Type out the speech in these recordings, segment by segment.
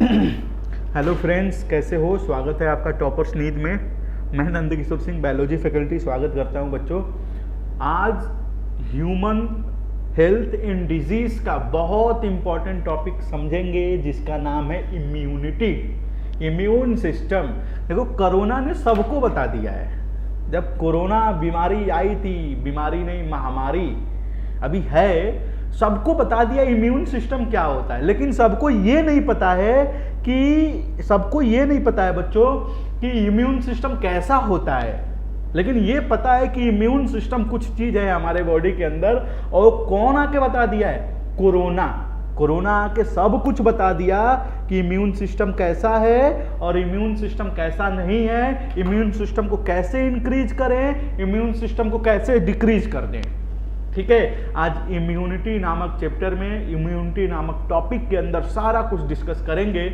Hello friends, कैसे हो? स्वागत है आपका टॉपर्स नीड में। मैं नंदकिशोर सिंह, बायोलॉजी फैकल्टी, स्वागत करता हूं बच्चों। आज ह्यूमन हेल्थ एंड डिजीज का बहुत इंपॉर्टेंट टॉपिक समझेंगे, जिसका नाम है इम्यूनिटी, इम्यून सिस्टम। देखो, कोरोना ने सबको बता दिया है। जब कोरोना बीमारी आई थी, बीमारी नहीं महामारी अभी है, सबको बता दिया इम्यून सिस्टम क्या होता है। लेकिन सबको ये नहीं पता है बच्चों कि इम्यून सिस्टम कैसा होता है। लेकिन ये पता है कि इम्यून सिस्टम कुछ चीज है हमारे बॉडी के अंदर, और कौन आके बता दिया है? कोरोना आके सब कुछ बता दिया कि इम्यून सिस्टम कैसा है और इम्यून सिस्टम कैसा नहीं है, इम्यून सिस्टम को कैसे इंक्रीज करें, इम्यून सिस्टम को कैसे डिक्रीज कर दें। ठीक है, आज इम्यूनिटी नामक चैप्टर में, इम्यूनिटी नामक टॉपिक के अंदर सारा कुछ डिस्कस करेंगे।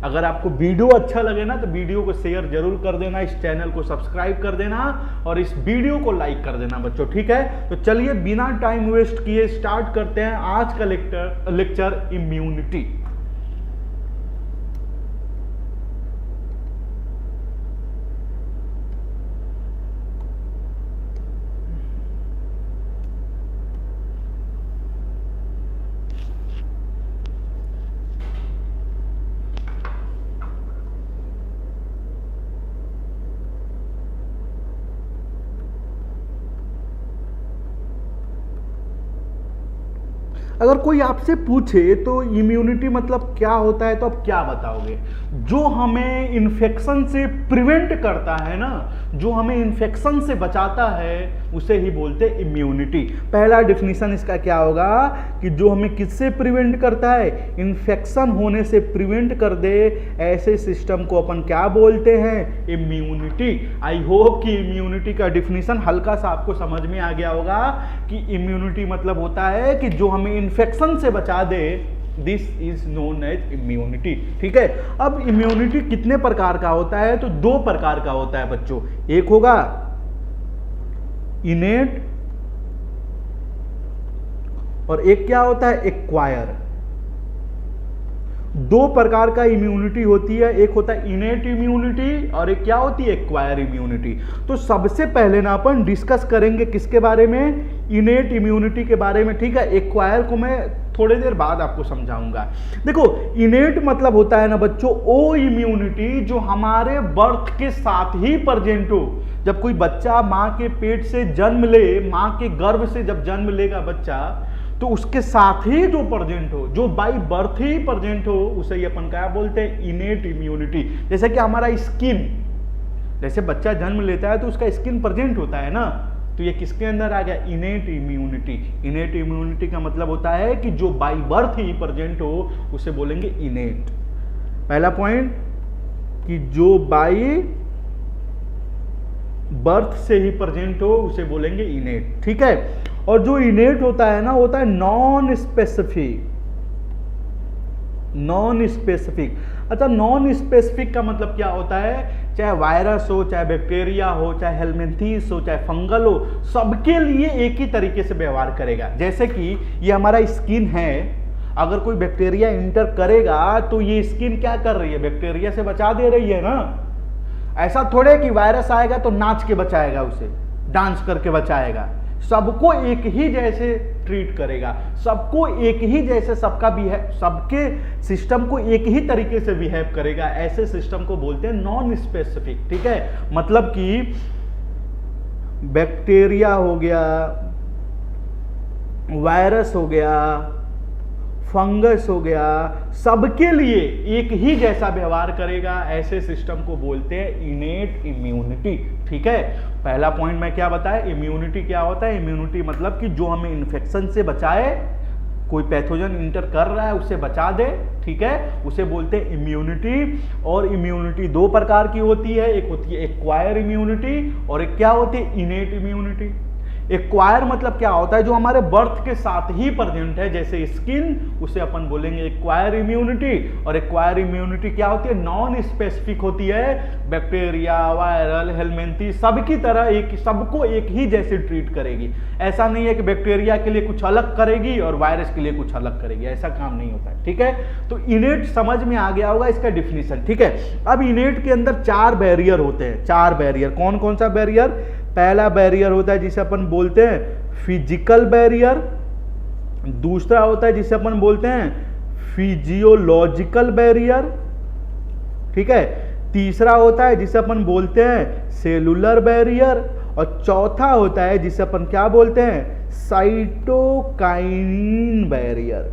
अगर आपको वीडियो अच्छा लगे ना तो वीडियो को शेयर जरूर कर देना, इस चैनल को सब्सक्राइब कर देना और इस वीडियो को लाइक कर देना बच्चों। ठीक है, तो चलिए बिना टाइम वेस्ट किए स्टार्ट करते हैं आज का लेक्चर इम्यूनिटी। अगर कोई आपसे पूछे तो इम्यूनिटी मतलब क्या होता है, तो आप क्या बताओगे? जो हमें इन्फेक्शन से प्रिवेंट करता है ना, जो हमें इन्फेक्शन से बचाता है, उसे ही बोलते हैं इम्यूनिटी। पहला डिफिनीशन इसका क्या होगा कि जो हमें किससे प्रिवेंट करता है? इन्फेक्शन होने से प्रिवेंट कर दे, ऐसे सिस्टम को अपन क्या बोलते हैं? इम्यूनिटी। आई होप कि इम्यूनिटी का डिफिनीशन हल्का सा आपको समझ में आ गया होगा कि इम्यूनिटी मतलब होता है कि जो हमें इन्फेक्शन से बचा दे, this is known as immunity. ठीक है, अब इम्यूनिटी कितने प्रकार का होता है? तो दो प्रकार का होता है बच्चों। एक होगा इनेट और एक क्या होता है? एक्वायर। दो प्रकार का इम्यूनिटी होती है, एक होता है इनेट इम्यूनिटी और एक क्या होती है? Acquire immunity. तो सबसे पहले ना अपन डिस्कस करेंगे किसके बारे में? इनेट इम्यूनिटी के बारे में। ठीक है, एक्वायर को मैं थोड़ी देर बाद आपको समझाऊंगा। देखो, इनेट मतलब होता है ना बच्चों, वो इम्यूनिटी जो हमारे बर्थ के साथ ही प्रेजेंट हो। जब कोई बच्चा मां के पेट से जन्म ले, मां के गर्भ से जब जन्म लेगा बच्चा, तो उसके साथ ही जो प्रेजेंट हो, जो बाई बर्थ ही प्रेजेंट हो, उसे ही अपन क्या बोलते हैं? Innate immunity. जैसे कि हमारा स्किन, जैसे बच्चा जन्म लेता है तो उसका स्किन प्रेजेंट होता है ना, तो ये किसके अंदर आ गया? Innate immunity. इनेट इम्यूनिटी का मतलब होता है कि जो बाई बर्थ ही प्रेजेंट हो, उसे बोलेंगे इनेट। पहला पॉइंट कि जो बाई बर्थ से ही प्रेजेंट हो, उसे बोलेंगे इनेट। ठीक है, और जो इनेट होता है ना, होता है नॉन स्पेसिफिक। नॉन स्पेसिफिक, अच्छा, नॉन स्पेसिफिक का मतलब क्या होता है? चाहे वायरस हो, चाहे बैक्टीरिया हो, चाहे हेलमिंथेस हो, चाहे फंगल हो, सबके लिए एक ही तरीके से व्यवहार करेगा। जैसे कि ये हमारा स्किन है, अगर कोई बैक्टीरिया इंटर करेगा तो ये स्किन क्या कर रही है? बैक्टीरिया से बचा दे रही है ना। ऐसा थोड़े कि वायरस आएगा तो नाच के बचाएगा, उसे डांस करके बचाएगा। सबको एक ही जैसे ट्रीट करेगा, सबको एक ही जैसे, सबके सिस्टम को एक ही तरीके से बिहेव करेगा। ऐसे सिस्टम को बोलते हैं नॉन स्पेसिफिक। ठीक है, मतलब कि बैक्टीरिया हो गया, वायरस हो गया, फंगस हो गया, सबके लिए एक ही जैसा व्यवहार करेगा। ऐसे सिस्टम को बोलते हैं इनेट इम्यूनिटी। ठीक है, पहला पॉइंट मैं क्या बताया? इम्यूनिटी क्या होता है? इम्यूनिटी मतलब कि जो हमें इन्फेक्शन से बचाए, कोई पैथोजन इंटर कर रहा है उसे बचा दे। ठीक है, उसे बोलते हैं इम्यूनिटी। और इम्यूनिटी दो प्रकार की होती है, एक होती है एक्वायर इम्यूनिटी और एक क्या होती है? Innate immunity. एक्वायर मतलब क्या होता है, जो हमारे बर्थ के साथ ही प्रेजेंट है, जैसे स्किन, उसे अपन बोलेंगे एक्वायर इम्यूनिटी। और एक्वायर इम्यूनिटी क्या होती है, नॉन स्पेसिफिक होती है, बैक्टीरिया, वायरल, हेलमिंथी सबकी तरह सबको एक ही जैसे ट्रीट करेगी। ऐसा नहीं है कि बैक्टीरिया के लिए कुछ अलग करेगी और वायरस के लिए कुछ अलग करेगी, ऐसा काम नहीं होता है, ठीक है। तो इनेट समझ में आ गया होगा इसका डिफिनीशन, ठीक है। अब इनेट के अंदर 4 बैरियर होते हैं, 4 बैरियर। कौन कौन सा बैरियर? पहला बैरियर होता है जिसे अपन बोलते हैं फिजिकल बैरियर, दूसरा होता है जिसे अपन बोलते हैं फिजियोलॉजिकल बैरियर, ठीक है, तीसरा होता है जिसे अपन बोलते हैं सेलुलर बैरियर, और चौथा होता है जिसे अपन क्या बोलते हैं, साइटोकाइनिन बैरियर।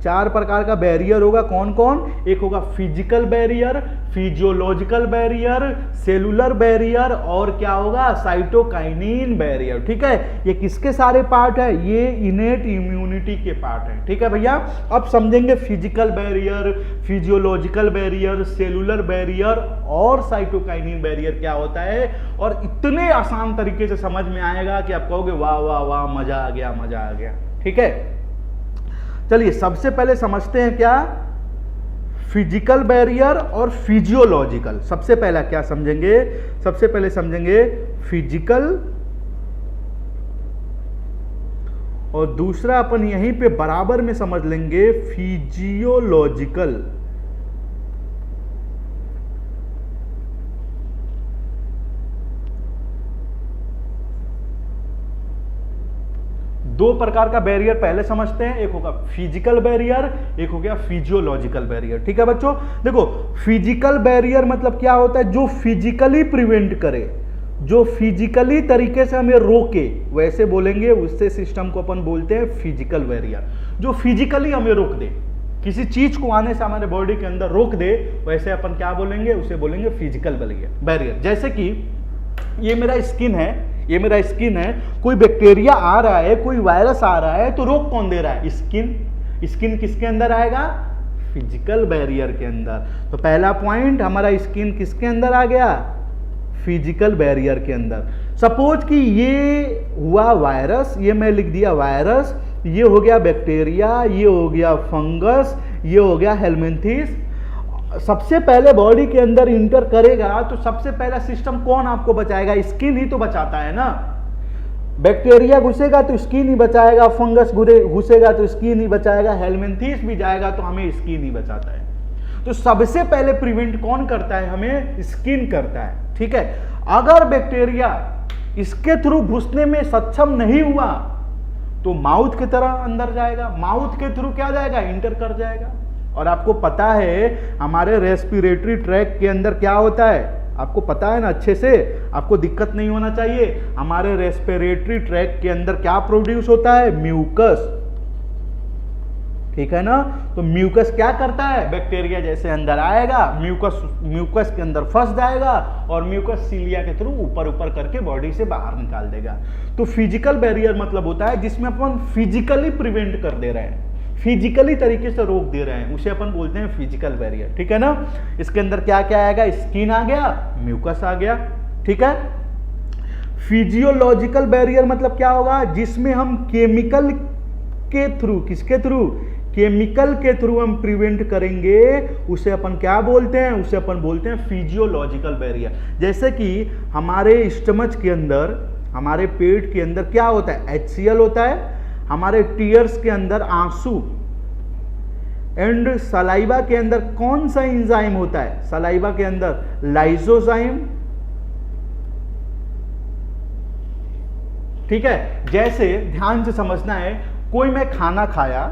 4 प्रकार का बैरियर होगा। कौन कौन? एक होगा physical barrier, physiological barrier, cellular barrier, और क्या होगा, साइटोकाइनिन बैरियर, ठीक है। ये किसके सारे पार्ट है? ये इनेट इम्यूनिटी के पार्ट है, ठीक है भैया। अब समझेंगे physical barrier, physiological barrier, cellular barrier और साइटोकाइनिन बैरियर क्या होता है, और इतने आसान तरीके से समझ में आएगा कि आप कहोगे वाह वाह वाह, मजा आ गया, मजा आ गया, ठीक है। चलिए सबसे पहले समझते हैं क्या फिजिकल बैरियर और फिजियोलॉजिकल। सबसे पहला क्या समझेंगे? सबसे पहले समझेंगे फिजिकल, और दूसरा अपन यहीं पे बराबर में समझ लेंगे फिजियोलॉजिकल। दो प्रकार का बैरियर पहले समझते हैं, एक होगा फिजिकल बैरियर, एक हो गया फिजियोलॉजिकल बैरियर, ठीक है बच्चों। देखो फिजिकल बैरियर मतलब क्या होता है, जो फिजिकली प्रिवेंट करे, जो फिजिकली तरीके से हमें रोके, वैसे बोलेंगे उससे सिस्टम को अपन बोलते हैं फिजिकल बैरियर। जो फिजिकली हमें रोक दे, किसी चीज को आने से हमारे बॉडी के अंदर रोक दे, वैसे अपन क्या बोलेंगे, उसे बोलेंगे फिजिकल बैरियर। जैसे कि ये मेरा स्किन है, ये मेरा स्किन है, कोई बैक्टीरिया आ रहा है, कोई वायरस आ रहा है, तो रोक कौन दे रहा है? स्किन। स्किन किसके अंदर आएगा? फिजिकल बैरियर के अंदर। तो पहला पॉइंट हमारा स्किन किसके अंदर आ गया? फिजिकल बैरियर के अंदर। सपोज कि ये हुआ वायरस, ये मैं लिख दिया वायरस, ये हो गया बैक्टीरिया, ये हो गया फंगस, ये हो गया हेलमिंथीस। सबसे पहले बॉडी के अंदर इंटर करेगा तो सबसे पहला सिस्टम कौन आपको बचाएगा? स्किन ही तो बचाता है ना। बैक्टीरिया घुसेगा तो स्किन ही बचाएगा, फंगस घुसेगा तो स्किन ही बचाएगा, हेलमिंथीस भी जाएगा तो हमें स्किन ही बचाता है। तो सबसे पहले प्रिवेंट कौन करता है? हमें स्किन करता है, ठीक है। अगर बैक्टीरिया इसके थ्रू घुसने में सक्षम नहीं हुआ तो माउथ की तरह अंदर जाएगा, माउथ के थ्रू क्या जाएगा? इंटर कर जाएगा। और आपको पता है हमारे रेस्पिरेटरी ट्रैक के अंदर क्या होता है, आपको पता है ना अच्छे से, आपको दिक्कत नहीं होना चाहिए। हमारे रेस्पिरेटरी ट्रैक के अंदर क्या प्रोड्यूस होता है? म्यूकस, ठीक है ना। तो म्यूकस क्या करता है? बैक्टीरिया जैसे अंदर आएगा, म्यूकस के अंदर फंस जाएगा और म्यूकस सीलिया के थ्रू ऊपर ऊपर करके बॉडी से बाहर निकाल देगा। तो फिजिकल बैरियर मतलब होता है जिसमें अपन फिजिकली प्रिवेंट कर दे रहे हैं, फिजिकली तरीके से रोक दे रहे हैं, उसे अपन बोलते हैं फिजिकल बैरियर, ठीक है ना। इसके अंदर क्या क्या आएगा? स्किन आ गया, म्यूकस आ गया, ठीक है। फिजियोलॉजिकल बैरियर मतलब क्या होगा? जिसमें हम केमिकल के थ्रू, किसके थ्रू? केमिकल के थ्रू हम प्रिवेंट करेंगे, उसे अपन क्या बोलते हैं? उसे अपन बोलते हैं फिजियोलॉजिकल बैरियर। जैसे कि हमारे स्टमच के अंदर, हमारे पेट के अंदर क्या होता है? HCl होता है। हमारे टीयर्स के अंदर आंसू, एंड सलाइवा के अंदर कौन सा एंजाइम होता है? सलाइवा के अंदर लाइसोजाइम, ठीक है। जैसे ध्यान से समझना है, कोई मैं खाना खाया,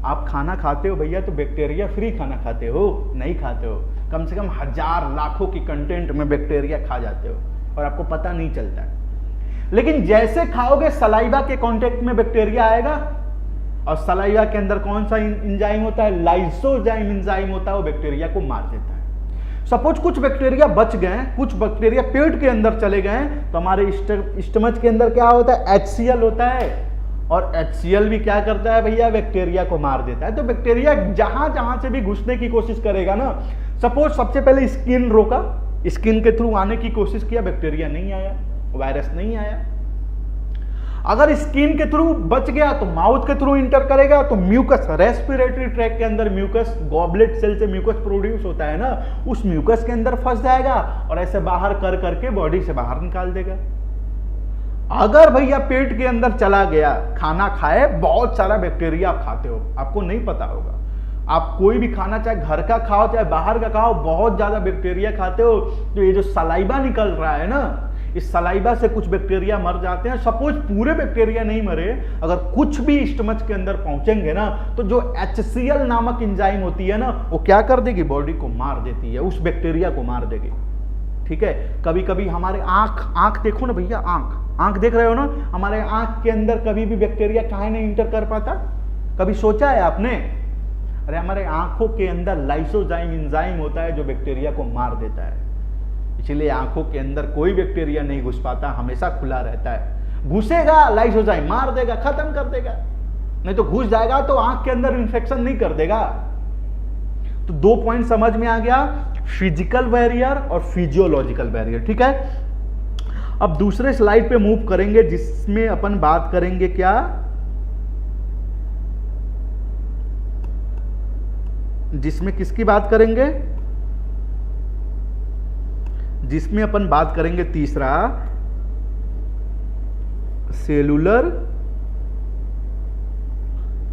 आप खाना खाते हो भैया तो बैक्टीरिया फ्री खाना खाते हो? नहीं खाते हो। कम से कम 1000 लाखों की कंटेंट में बैक्टीरिया खा जाते हो और आपको पता नहीं चलता है। लेकिन जैसे खाओगे सलाइवा के कांटेक्ट में बैक्टीरिया आएगा, और सलाइवा के अंदर कौन सा एंजाइम होता है? लाइसोजाइम एंजाइम होता है, वो बैक्टीरिया को मार देता है। सपोज कुछ बैक्टीरिया बच गए, कुछ बैक्टीरिया पेट के अंदर चले गए, तो हमारे स्टमच के अंदर क्या होता है? HCl होता है, और HCl भी क्या करता है भैया? बैक्टीरिया को मार देता है। तो बैक्टीरिया जहां जहां से भी घुसने की कोशिश करेगा ना, सपोज सबसे पहले स्किन रोका, स्किन के थ्रू आने की कोशिश किया, बैक्टीरिया नहीं आया, वायरस नहीं आया, अगर स्किन के थ्रू बच गया तो माउथ के थ्रू इंटर करेगा, तो म्यूकस, रेस्पिरेटरी ट्रैक के अंदर म्यूकस, गॉबलेट सेल से म्यूकस प्रोड्यूस होता है ना, उस म्यूकस के अंदर फंस जाएगा और ऐसे बाहर कर करके बॉडी से बाहर निकाल देगा। अगर भैया पेट के अंदर चला गया, खाना खाए, बहुत सारा बैक्टीरिया आप खाते हो, आपको नहीं पता होगा, आप कोई भी खाना चाहे घर का खाओ चाहे बाहर का खाओ, बहुत ज्यादा बैक्टीरिया खाते हो, तो ये जो सलाइबा निकल रहा है ना, इस सलाइबा से कुछ बैक्टीरिया मर जाते हैं। सपोज पूरे बैक्टीरिया नहीं मरे, अगर कुछ भी स्टमच के अंदर पहुंचेंगे ना, तो जो HCl नामक एंजाइम होती है ना, वो क्या कर देगी, बॉडी को मार देती है, उस बैक्टीरिया को मार देगी। ठीक है, कभी कभी हमारे आंख देखो ना भैया, आंख देख रहे हो ना, हमारे आंख के अंदर कभी भी बैक्टीरिया काहे नहीं इंटर कर पाता, कभी सोचा है आपने? अरे हमारे आंखों के अंदर लाइसोजाइम एंजाइम होता है जो बैक्टीरिया को मार देता है, इसलिए आंखों के अंदर कोई बैक्टीरिया नहीं घुस पाता, हमेशा खुला रहता है। घुसेगा लाइसोजाइम मार देगा, खत्म कर देगा, नहीं तो घुस जाएगा तो आंख के अंदर इंफेक्शन नहीं कर देगा। तो 2 पॉइंट समझ में आ गया, फिजिकल बैरियर और फिजियोलॉजिकल बैरियर। ठीक है, अब दूसरे स्लाइड पे मूव करेंगे जिसमें अपन बात करेंगे क्या, जिसमें किसकी बात करेंगे, जिसमें अपन बात करेंगे तीसरा सेलुलर,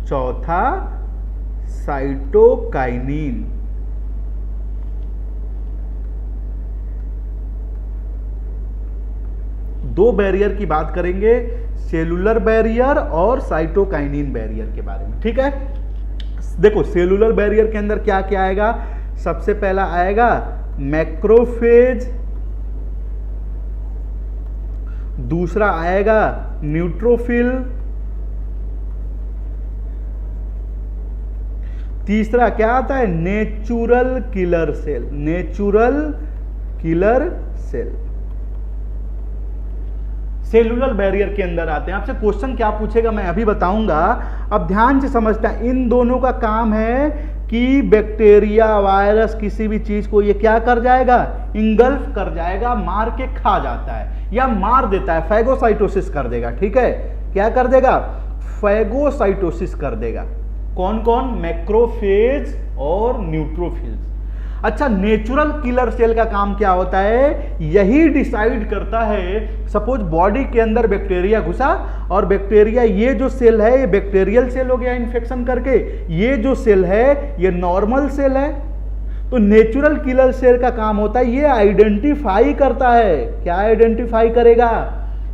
चौथा साइटोकाइनिन। दो बैरियर की बात करेंगे, सेलुलर बैरियर और साइटोकाइनिन बैरियर के बारे में। ठीक है, देखो सेलुलर बैरियर के अंदर क्या क्या आएगा, सबसे पहला आएगा मैक्रोफेज, दूसरा आएगा न्यूट्रोफिल, तीसरा क्या आता है, natural killer cell, natural killer cell. Cellular barrier के अंदर आते हैं, आपसे क्वेश्चन क्या पूछेगा मैं अभी बताऊंगा, अब ध्यान से समझता है। इन दोनों का काम है कि बैक्टीरिया, वायरस, किसी भी चीज को ये क्या कर जाएगा, इंगल्फ कर जाएगा, मार के खा जाता है या मार देता है, फैगोसाइटोसिस कर देगा। ठीक है, क्या कर देगा, फैगोसाइटोसिस कर देगा। कौन कौन, मैक्रोफेज और न्यूट्रोफिल्स। अच्छा, नेचुरल किलर सेल का काम क्या होता है, यही डिसाइड करता है, सपोज बॉडी के अंदर बैक्टीरिया घुसा और बैक्टीरिया, ये जो सेल है ये बैक्टीरियल सेल हो गया इन्फेक्शन करके, ये जो सेल है ये नॉर्मल सेल है। तो नेचुरल किलर सेल का काम होता है, ये आइडेंटिफाई करता है, क्या आइडेंटिफाई करेगा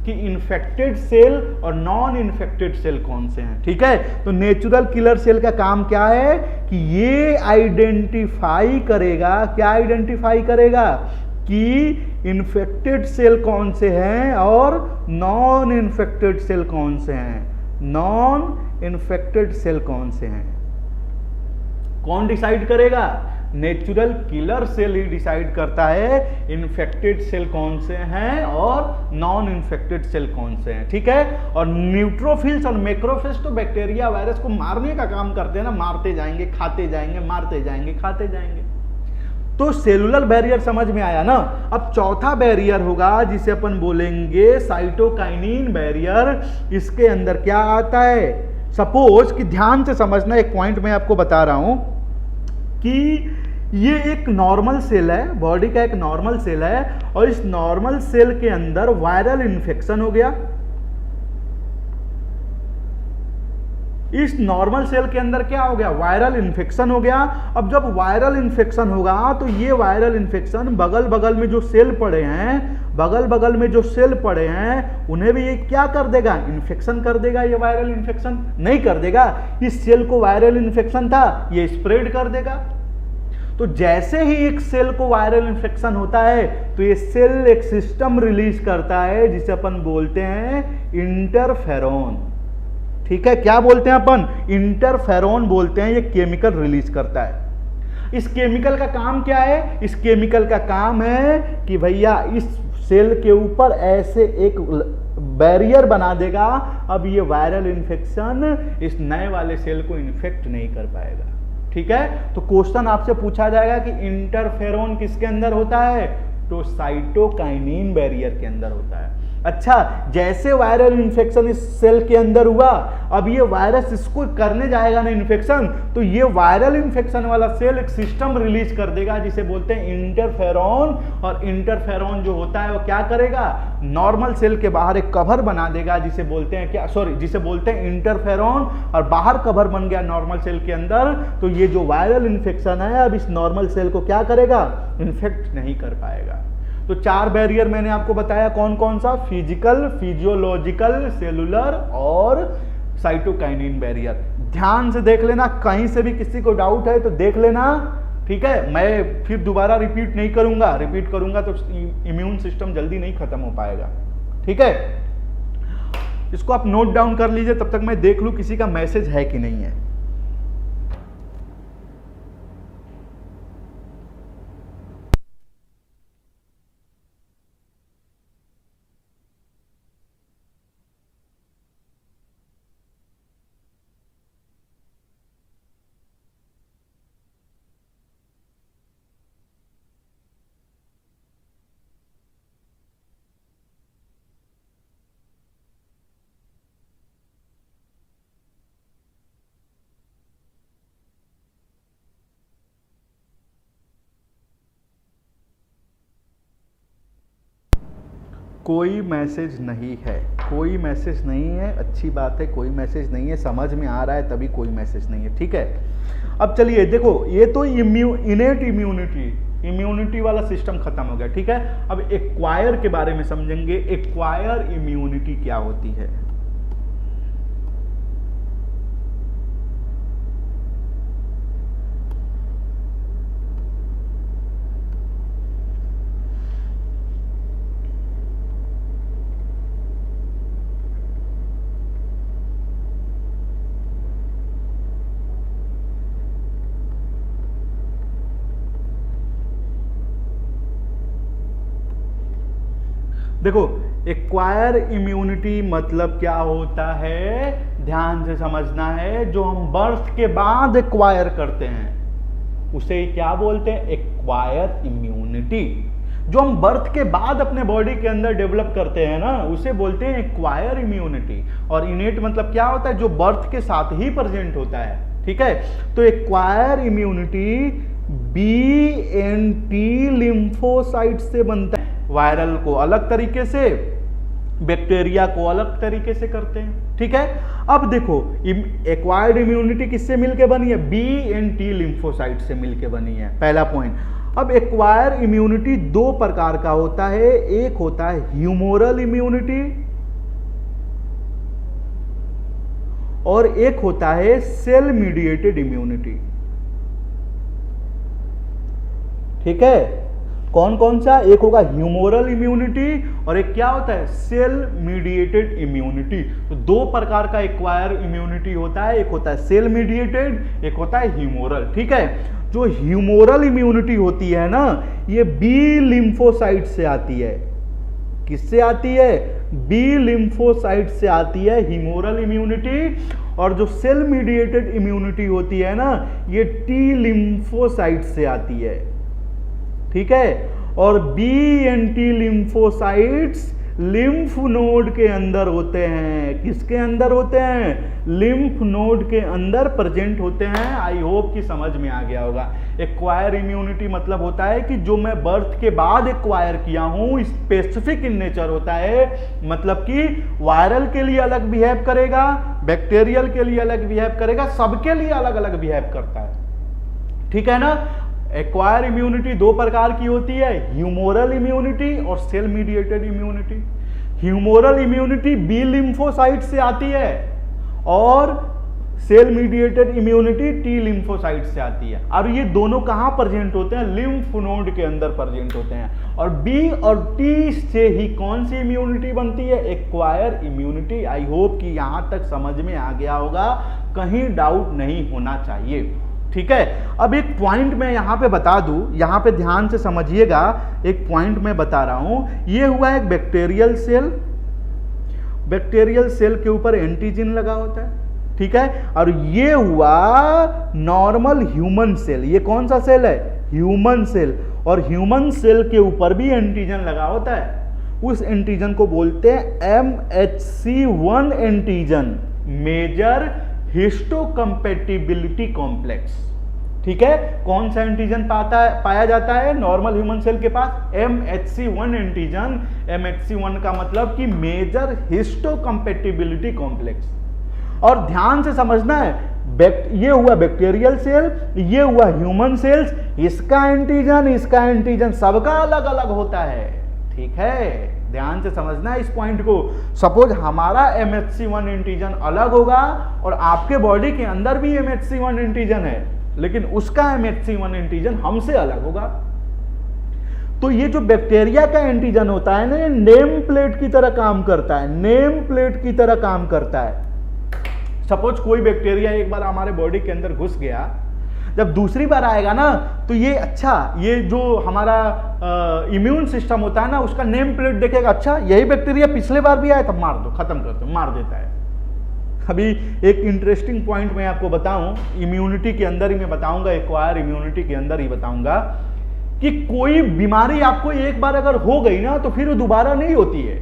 कि इन्फेक्टेड सेल और नॉन इन्फेक्टेड सेल कौन से हैं। ठीक है, तो नेचुरल किलर सेल का काम क्या है कि ये आइडेंटिफाई करेगा, क्या आइडेंटिफाई करेगा कि इन्फेक्टेड सेल कौन से हैं और नॉन इन्फेक्टेड सेल कौन से हैं, नॉन इन्फेक्टेड सेल कौन से हैं। कौन डिसाइड करेगा, नेचुरल किलर सेल ही डिसाइड करता है इन्फेक्टेड सेल कौन से हैं और नॉन इन्फेक्टेड सेल कौन से हैं। ठीक है, और न्यूट्रोफिल्स और मैक्रोफिल्स तो बैक्टीरिया, वायरस को मारने का काम करते हैं ना, मारते जाएंगे, खाते जाएंगे, मारते जाएंगे, खाते जाएंगे। तो सेलुलर बैरियर समझ में आया ना। अब चौथा बैरियर होगा जिसे अपन बोलेंगे साइटोकाइनिन बैरियर। इसके अंदर क्या आता है, सपोज कि ध्यान से समझना, एक पॉइंट मैं आपको बता रहा हूं कि ये एक नॉर्मल सेल है, बॉडी का एक नॉर्मल सेल है, और इस नॉर्मल सेल के अंदर वायरल इन्फेक्शन हो गया। इस नॉर्मल सेल के अंदर क्या हो गया, वायरल इन्फेक्शन हो गया। अब जब वायरल इन्फेक्शन होगा तो ये वायरल इन्फेक्शन बगल बगल में जो सेल पड़े हैं, बगल बगल में जो सेल पड़े हैं उन्हें भी ये क्या कर देगा, इन्फेक्शन कर देगा। ये वायरल इन्फेक्शन नहीं कर देगा, इस सेल को वायरल इन्फेक्शन था ये स्प्रेड कर देगा। तो जैसे ही एक सेल को वायरल इन्फेक्शन होता है तो ये सेल एक सिस्टम रिलीज करता है जिसे अपन बोलते हैं इंटरफेरोन। ठीक है, क्या बोलते हैं अपन, इंटरफेरोन बोलते हैं। ये केमिकल रिलीज करता है। इस केमिकल का काम क्या है, इस केमिकल का काम है कि भैया इस सेल के ऊपर ऐसे एक बैरियर बना देगा। अब ये वायरल इन्फेक्शन इस नए वाले सेल को इन्फेक्ट नहीं कर पाएगा। ठीक है, तो क्वेश्चन आपसे पूछा जाएगा कि इंटरफेरोन किसके अंदर होता है, तो साइटोकाइनिन बैरियर के अंदर होता है। अच्छा, जैसे वायरल इन्फेक्शन इस सेल के अंदर हुआ, अब ये वायरस इसको करने जाएगा ना इन्फेक्शन, तो ये वायरल इन्फेक्शन वाला सेल एक सिस्टम रिलीज कर देगा जिसे बोलते हैं इंटरफेरॉन। और इंटरफेरॉन जो होता है वो क्या करेगा, नॉर्मल सेल के बाहर एक कवर बना देगा जिसे बोलते हैं क्या, सॉरी, जिसे बोलते हैं इंटरफेरॉन, और बाहर कवर बन गया नॉर्मल सेल के अंदर, तो ये जो वायरल इन्फेक्शन है अब इस नॉर्मल सेल को क्या करेगा, इन्फेक्ट नहीं कर पाएगा। तो 4 बैरियर मैंने आपको बताया, कौन कौन सा, फिजिकल, फिजियोलॉजिकल, सेलुलर और साइटोकाइनिन बैरियर। ध्यान से देख लेना, कहीं से भी किसी को डाउट है तो देख लेना, ठीक है। मैं फिर दोबारा रिपीट नहीं करूंगा, रिपीट करूंगा तो इम्यून सिस्टम जल्दी नहीं खत्म हो पाएगा, ठीक है। इसको आप नोट डाउन कर लीजिए, तब तक मैं देख लूं किसी का मैसेज है कि नहीं है। कोई मैसेज नहीं है, कोई मैसेज नहीं है, अच्छी बात है, कोई मैसेज नहीं है, समझ में आ रहा है तभी कोई मैसेज नहीं है, ठीक है। अब चलिए देखो, ये तो इनेट इम्यूनिटी वाला सिस्टम खत्म हो गया, ठीक है। अब एक्वायर के बारे में समझेंगे, एक्वायर इम्यूनिटी क्या होती है। देखो, एक्वायर इम्यूनिटी मतलब क्या होता है, ध्यान से समझना है। जो हम बर्थ के बाद एक्वायर करते हैं उसे क्या बोलते हैं, एक्वायर इम्यूनिटी। जो हम बर्थ के बाद अपने बॉडी के अंदर डेवलप करते हैं ना, उसे बोलते हैं एक्वायर इम्यूनिटी। और इनेट मतलब क्या होता है, जो बर्थ के साथ ही प्रेजेंट होता है, ठीक है। तो एक्वायर इम्यूनिटी BNT लिम्फोसाइट से बनता है। वायरल को अलग तरीके से, बैक्टीरिया को अलग तरीके से करते हैं, ठीक है। अब देखो, एक्वायर्ड इम्यूनिटी किससे मिलके बनी है, BNT लिम्फोसाइट से मिलके बनी है, पहला पॉइंट। अब एक्वायर इम्यूनिटी 2 प्रकार का होता है, एक होता है ह्यूमोरल इम्यूनिटी और एक होता है सेल मीडिएटेड इम्यूनिटी, ठीक है। कौन कौन सा, एक होगा ह्यूमोरल इम्यूनिटी और एक क्या होता है, सेल मीडिएटेड इम्यूनिटी। तो 2 प्रकार का एक्वायर इम्यूनिटी होता है, एक होता है सेल मीडिएटेड, एक होता है ह्यूमोरल, ठीक है। जो ह्यूमोरल इम्यूनिटी होती है ना, ये बी लिम्फोसाइट से आती है। किससे आती है, बी लिम्फोसाइट से आती है ह्यूमोरल इम्यूनिटी। और जो सेल मीडिएटेड इम्यूनिटी होती है ना, ये टी लिम्फोसाइट से आती है, ठीक है। और BNT लिम्फोसाइट्स लिम्फ नोड के अंदर होते हैं। किसके अंदर होते हैं, लिम्फ नोड के अंदर प्रेजेंट होते हैं। आई होप कि समझ में आ गया होगा। एक्वायर इम्यूनिटी मतलब होता है कि जो मैं बर्थ के बाद एक्वायर किया हूं, स्पेसिफिक इन नेचर होता है, मतलब कि वायरल के लिए अलग बिहेव करेगा, बैक्टीरियल के लिए अलग बिहेव करेगा, सबके लिए अलग अलग बिहेव करता है, ठीक है ना। एक्वायर इम्यूनिटी 2 प्रकार की होती है, ह्यूमोरल इम्यूनिटी और cell mediated immunity. Humoral immunity B lymphocyte से आती है और cell mediated immunity T lymphocyte से आती है। और ये दोनों कहां प्रेजेंट होते हैं, लिम्फ नोड के अंदर प्रेजेंट होते हैं। और बी और टी से ही कौन सी इम्यूनिटी बनती है, एक्वायर इम्यूनिटी। आई होप कि यहां तक समझ में आ गया होगा, कहीं डाउट नहीं होना चाहिए, ठीक है। अब एक पॉइंट मैं यहां पे बता दूं, यहां पे ध्यान से समझिएगा। एक पॉइंट मैं बता रहा हूं, ये हुआ एक बैक्टीरियल सेल, बैक्टीरियल सेल के ऊपर एंटीजन लगा होता है, ठीक है। और ये हुआ नॉर्मल ह्यूमन सेल। ये कौन सा सेल है, ह्यूमन सेल। और ह्यूमन सेल के ऊपर भी एंटीजन लगा होता है। उस एंटीजन को बोलते हैं MHC1 antigen, major histocompatibility complex. ठीक है, कौन सा एंटीजन पाया जाता है नॉर्मल ह्यूमन सेल के पास? MHC1 antigen. MHC1 का मतलब कि मेजर हिस्टोकम्पैटिबिलिटी कॉम्प्लेक्स। और ध्यान से समझना है, ये हुआ बैक्टीरियल सेल, ये हुआ ह्यूमन सेल्स, इसका एंटीजन सबका अलग अलग होता है। ठीक है, ध्यान से समझना है इस पॉइंट को। सपोज हमारा MHC1 एंटीजन अलग होगा और आपके बॉडी के अंदर भी MHC1 एंटीजन है, लेकिन उसका MHC1 एंटीजन हमसे अलग होगा। तो ये जो बैक्टीरिया का एंटीजन होता है ना, ये नेम प्लेट की तरह काम करता है, नेम प्लेट की तरह काम करता है। सपोज कोई बैक्टीरिया एक बार हमारे बॉडी के अंदर घुस गया, जब दूसरी बार आएगा ना तो ये जो हमारा इम्यून सिस्टम होता है ना, उसका नेम प्लेट देखेगा, अच्छा यही बैक्टीरिया पिछले बार भी आया, तब मार दो, खत्म कर दो, मार देता है। अभी एक इंटरेस्टिंग पॉइंट मैं आपको बताऊं, इम्यूनिटी के अंदर ही मैं बताऊंगा, एक्वायर इम्यूनिटी के अंदर ही बताऊंगा कि कोई बीमारी आपको एक बार अगर हो गई ना तो फिर वो दोबारा नहीं होती है।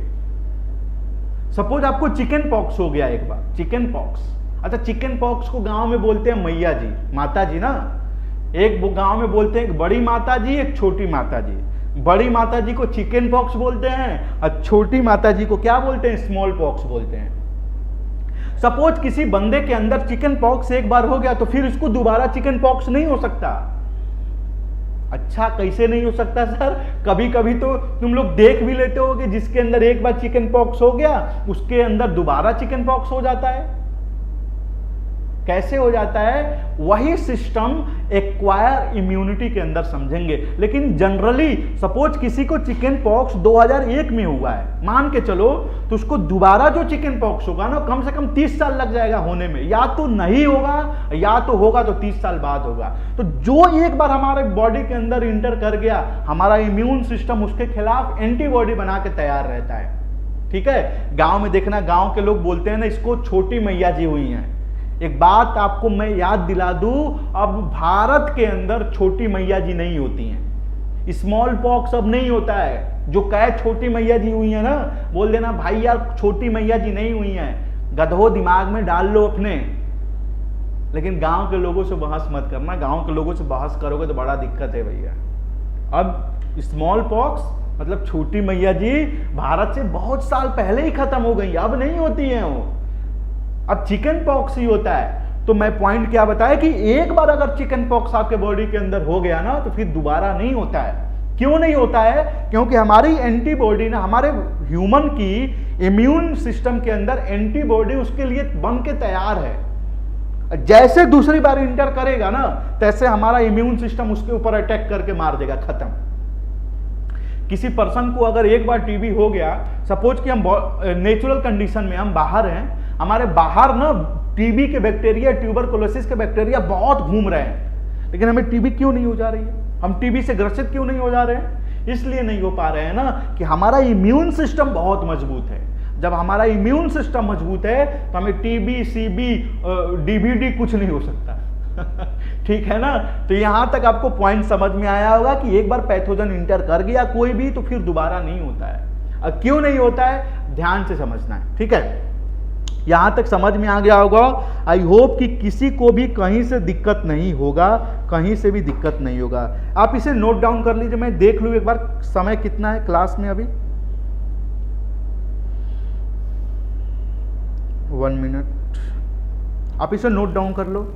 सपोज आपको चिकन पॉक्स हो गया एक बार, चिकन पॉक्स। अच्छा, चिकन पॉक्स को गांव में बोलते हैं मैया जी, माता जी ना। एक गांव में बोलते हैं एक बड़ी माता जी, एक छोटी माता जी। बड़ी माता जी को चिकन पॉक्स बोलते हैं और छोटी माता जी को क्या बोलते हैं? स्मॉल पॉक्स बोलते हैं। सपोज किसी बंदे के अंदर चिकन पॉक्स एक बार हो गया तो फिर उसको दोबारा चिकन पॉक्स नहीं हो सकता। अच्छा, कैसे नहीं हो सकता सर? कभी कभी तो तुम लोग देख भी लेते हो कि जिसके अंदर एक बार चिकन पॉक्स हो गया उसके अंदर दोबारा चिकन पॉक्स हो जाता है। कैसे हो जाता है? वही सिस्टम एक्वायर इम्यूनिटी के अंदर समझेंगे। लेकिन जनरली सपोज किसी को चिकन पॉक्स 2001 में हुआ है, मान के चलो, तो उसको दोबारा जो चिकन पॉक्स होगा ना, कम से कम 30 साल लग जाएगा होने में। या तो नहीं होगा, या तो होगा तो 30 साल बाद होगा। तो जो एक बार हमारे बॉडी के अंदर इंटर कर गया, हमारा इम्यून सिस्टम उसके खिलाफ एंटीबॉडी बना के तैयार रहता है। ठीक है, गांव में देखना, गांव के लोग बोलते हैं ना, इसको छोटी मैया जी हुई हैं। एक बात आपको मैं याद दिला दूं, अब भारत के अंदर छोटी मैया जी नहीं होती हैं। स्मॉल पॉक्स अब नहीं होता है। जो कहे छोटी मैया जी हुई है ना, बोल देना भाई यार छोटी मैया जी नहीं हुई हैं, गधो दिमाग में डाल लो अपने। लेकिन गांव के लोगों से बहस मत करना, गांव के लोगों से बहस करोगे तो बड़ा दिक्कत है भैया। अब स्मॉल पॉक्स मतलब छोटी मैया जी भारत से बहुत साल पहले ही खत्म हो गई, अब नहीं होती हैं वो। अब चिकन पॉक्स ही होता है। तो मैं पॉइंट क्या बताया कि एक बार अगर चिकन पॉक्स आपके बॉडी के अंदर हो गया ना तो फिर दोबारा नहीं होता है। क्यों नहीं होता है? क्योंकि हमारी एंटीबॉडी ना, हमारे ह्यूमन की इम्यून सिस्टम के अंदर एंटीबॉडी उसके लिए बन के तैयार है। जैसे दूसरी बार इंटर करेगा ना, तैसे हमारा इम्यून सिस्टम उसके ऊपर अटैक करके मार देगा, खत्म। किसी पर्सन को अगर एक बार टीबी हो गया, सपोज कि हम नेचुरल कंडीशन में हम बाहर हैं, हमारे बाहर ना टीबी के बैक्टीरिया, ट्यूबरकुलोसिस के बैक्टीरिया बहुत घूम रहे हैं, लेकिन हमें टीबी क्यों नहीं हो जा रही है? हम टीबी से ग्रसित क्यों नहीं हो जा रहे हैं? इसलिए नहीं हो पा रहे हैं ना कि हमारा इम्यून सिस्टम बहुत मजबूत है। जब हमारा इम्यून सिस्टम मजबूत है तो हमें टीबी, सीबी, डीबीडी कुछ नहीं हो सकता। ठीक है ना? तो यहां तक आपको पॉइंट समझ में आया होगा कि एक बार पैथोजन इंटर कर गया कोई भी तो फिर दोबारा नहीं होता है। अब क्यों नहीं होता है, ध्यान से समझना है। ठीक है, यहां तक समझ में आ गया होगा। आई होप कि किसी को भी कहीं से दिक्कत नहीं होगा, कहीं से भी दिक्कत नहीं होगा। आप इसे नोट डाउन कर लीजिए, मैं देख लूं एक बार समय कितना है क्लास में। अभी 1 मिनट, आप इसे नोट डाउन कर लो।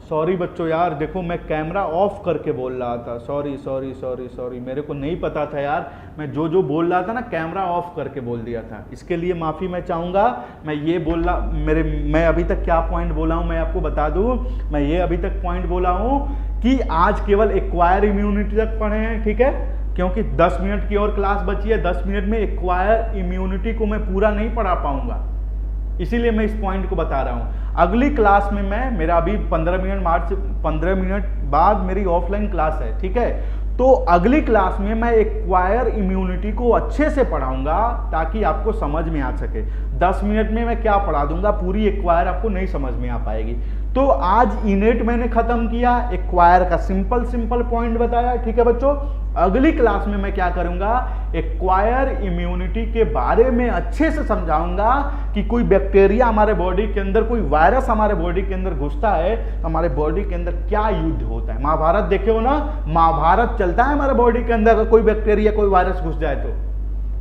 सॉरी बच्चों यार, देखो मैं कैमरा ऑफ करके बोल रहा था, सॉरी सॉरी सॉरी सॉरी, मेरे को नहीं पता था यार, मैं जो जो बोल रहा था ना कैमरा ऑफ करके बोल दिया था, इसके लिए माफ़ी मैं चाहूँगा। मैं ये बोल रहा मैं अभी तक क्या पॉइंट बोला हूँ मैं आपको बता दूँ। मैं ये अभी तक पॉइंट बोला हूँ कि आज केवल एक्वायर इम्यूनिटी तक पढ़े हैं, ठीक है, क्योंकि 10 मिनट की और क्लास बची है, 10 मिनट में एक्वायर इम्यूनिटी को मैं पूरा नहीं पढ़ा पाऊंगा, इसीलिए मैं इस पॉइंट को बता रहा हूं। अगली क्लास में मेरा अभी 15 मिनट बाद मेरी ऑफलाइन क्लास है, ठीक है, तो अगली क्लास में मैं एक्वायर इम्यूनिटी को अच्छे से पढ़ाऊंगा ताकि आपको समझ में आ सके। 10 मिनट में मैं क्या पढ़ा दूंगा, पूरी एक्वायर आपको नहीं समझ में आ पाएगी। तो आज इनेट मैंने खत्म किया, एक्वायर का सिंपल पॉइंट बताया, ठीक है बच्चों। अगली क्लास में मैं क्या करूंगा, एक्वायर इम्यूनिटी के बारे में अच्छे से समझाऊंगा कि कोई बैक्टीरिया हमारे बॉडी के अंदर, कोई वायरस हमारे बॉडी के अंदर घुसता है तो हमारे बॉडी के अंदर क्या युद्ध होता है। महाभारत देखे हो ना, महाभारत चलता है हमारे बॉडी के अंदर, अगर कोई बैक्टीरिया कोई वायरस घुस जाए तो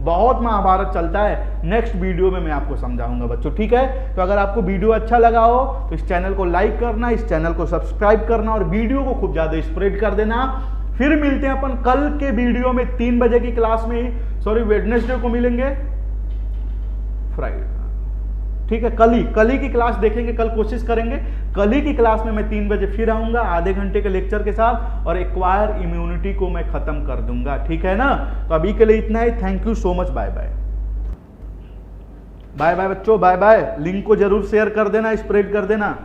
बहुत महाभारत चलता है। नेक्स्ट वीडियो में मैं आपको समझाऊंगा बच्चों, ठीक है। तो अगर आपको वीडियो अच्छा लगा हो तो इस चैनल को लाइक करना, इस चैनल को सब्सक्राइब करना और वीडियो को खूब ज्यादा स्प्रेड कर देना। फिर मिलते हैं अपन कल के वीडियो में 3 बजे की क्लास में ही, सॉरी वेडनेसडे को मिलेंगे, फ्राइडे, ठीक है, कल ही की क्लास देखेंगे, कल कोशिश करेंगे कल ही की क्लास में मैं 3 बजे फिर आऊंगा आधे घंटे के लेक्चर के साथ और एक्वायर इम्यूनिटी को मैं खत्म कर दूंगा, ठीक है ना। तो अभी के लिए इतना ही, thank you so much, bye bye. Bye bye बच्चों, बाय बाय। लिंक को जरूर शेयर कर देना, स्प्रेड कर देना।